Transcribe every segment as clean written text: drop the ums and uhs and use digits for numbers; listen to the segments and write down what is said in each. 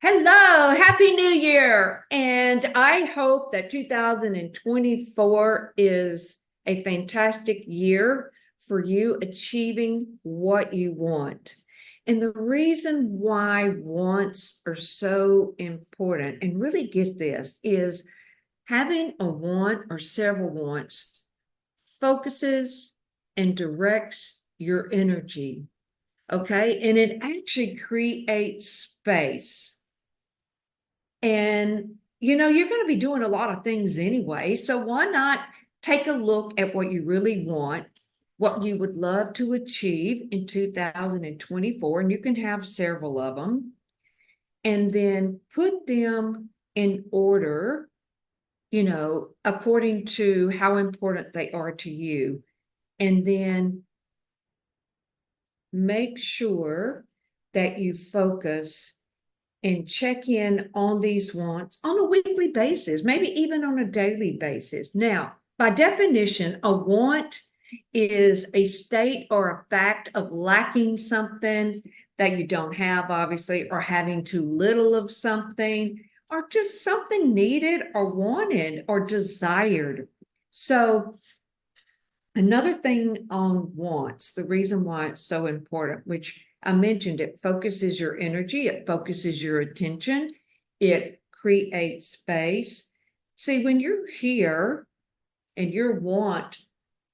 Hello, Happy New Year. And I hope that 2024 is a fantastic year for you achieving what you want. And the reason why wants are so important, and really get this, is having a want or several wants focuses and directs your energy. Okay. And it actually creates space. And you're going to be doing a lot of things anyway. So why not take a look at what you really want, what you would love to achieve in 2024? And you can have several of them, and then put them in order, according to how important they are to you. And then make sure that you focus and check in on these wants on a weekly basis, maybe even on a daily basis. Now, by definition, a want is a state or a fact of lacking something that you don't have, obviously, or having too little of something, or just something needed or wanted or desired. So, another thing on wants, the reason why it's so important, which I mentioned, it focuses your energy, it focuses your attention, it creates space. See, when you're here and your want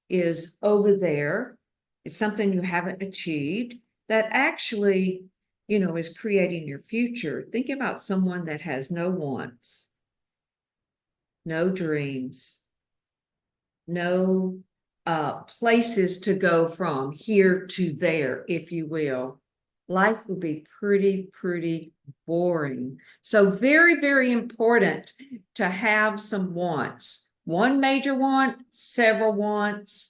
is over there, it's something you haven't achieved, that actually, is creating your future. Think about someone that has no wants, no dreams, no places to go from here to there, if you will. Life would be pretty boring. So very, very important to have some wants. One major want, several wants,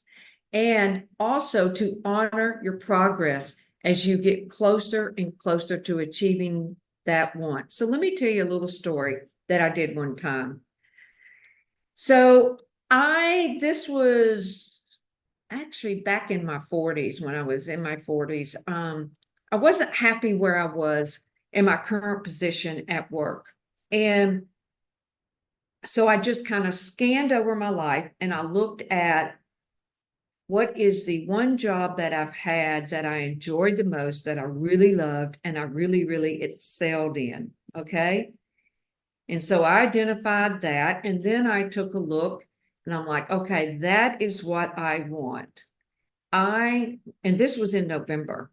and also to honor your progress as you get closer and closer to achieving that want. So let me tell you a little story that I did one time. So this was actually back in my 40s, when I was in my 40s. I wasn't happy where I was in my current position at work. And so I just kind of scanned over my life and I looked at what is the one job that I've had that I enjoyed the most, that I really loved, and I really excelled in. Okay. And so I identified that. And then I took a look and I'm like, okay, that is what I want. And this was in November,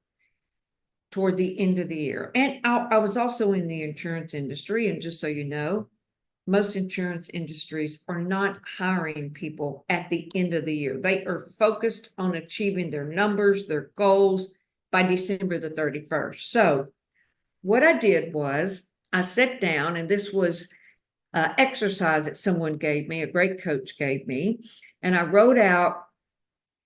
toward the end of the year. And I was also in the insurance industry. And just so you know, most insurance industries are not hiring people at the end of the year. They are focused on achieving their numbers, their goals by December the 31st. So what I did was I sat down, and this was exercise that someone gave me, a great coach gave me, and I wrote out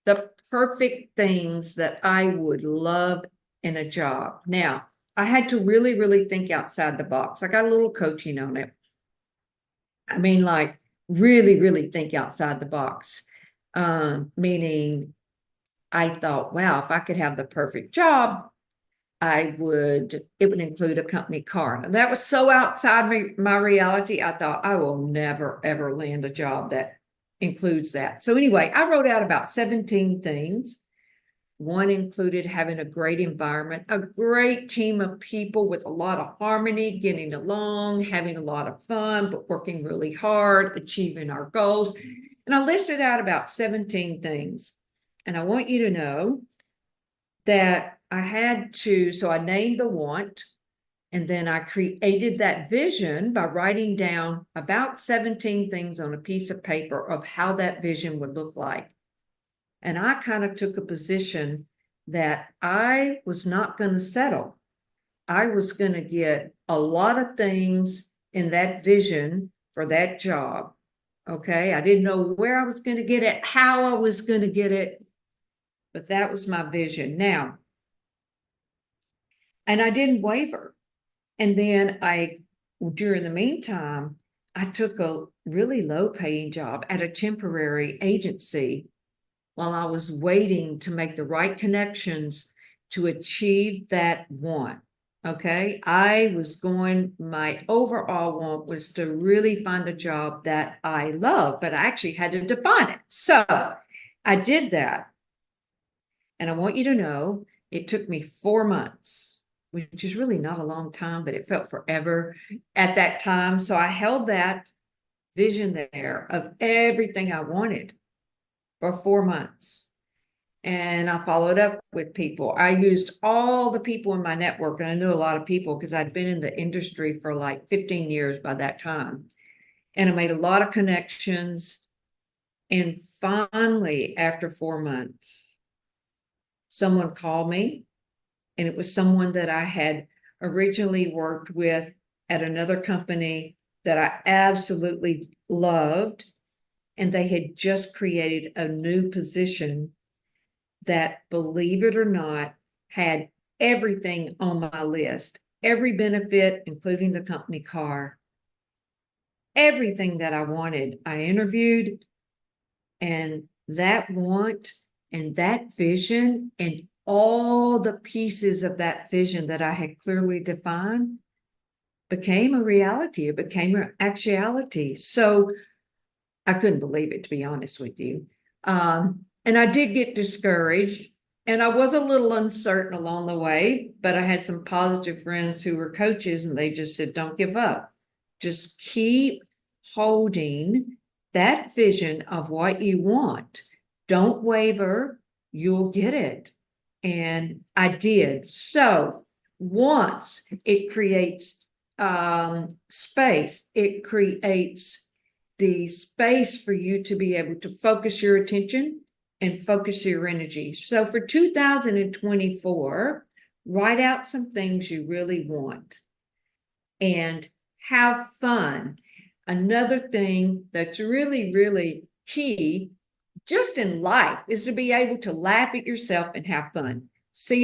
the perfect things that I would love in a job. Now, I had to really think outside the box. I got a little coaching on it. I mean, like really think outside the box. Meaning I thought, wow, if I could have the perfect job, it would include a company car. And that was so outside my reality. I thought I will never, ever land a job that includes that. So anyway, I wrote out about 17 things. One included having a great environment, a great team of people with a lot of harmony, getting along, having a lot of fun, but working really hard, achieving our goals. And I listed out about 17 things. And I want you to know that so I named the want, and then I created that vision by writing down about 17 things on a piece of paper of how that vision would look like. And I kind of took a position that I was not going to settle. I was going to get a lot of things in that vision for that job. Okay. I didn't know where I was going to get it, how I was going to get it, but that was my vision. Now, and I didn't waver. And then during the meantime, I took a really low paying job at a temporary agency while I was waiting to make the right connections to achieve that want. Okay. My overall want was to really find a job that I love, but I actually had to define it. So I did that. And I want you to know it took me 4 months, which is really not a long time, but it felt forever at that time. So I held that vision there of everything I wanted for 4 months. And I followed up with people. I used all the people in my network, and I knew a lot of people because I'd been in the industry for like 15 years by that time. And I made a lot of connections. And finally, after 4 months, someone called me, and it was someone that I had originally worked with at another company that I absolutely loved. And they had just created a new position that, believe it or not, had everything on my list, every benefit, including the company car, everything that I wanted. I interviewed, and that want and that vision and all the pieces of that vision that I had clearly defined became a reality. It became an actuality. So I couldn't believe it, to be honest with you. And I did get discouraged, and I was a little uncertain along the way, but I had some positive friends who were coaches, and they just said, don't give up. Just keep holding that vision of what you want. Don't waver, you'll get it. And I did. So once it creates space, it creates the space for you to be able to focus your attention and focus your energy. So for 2024, write out some things you really want and have fun. Another thing that's really, really key just in life is to be able to laugh at yourself and have fun. See you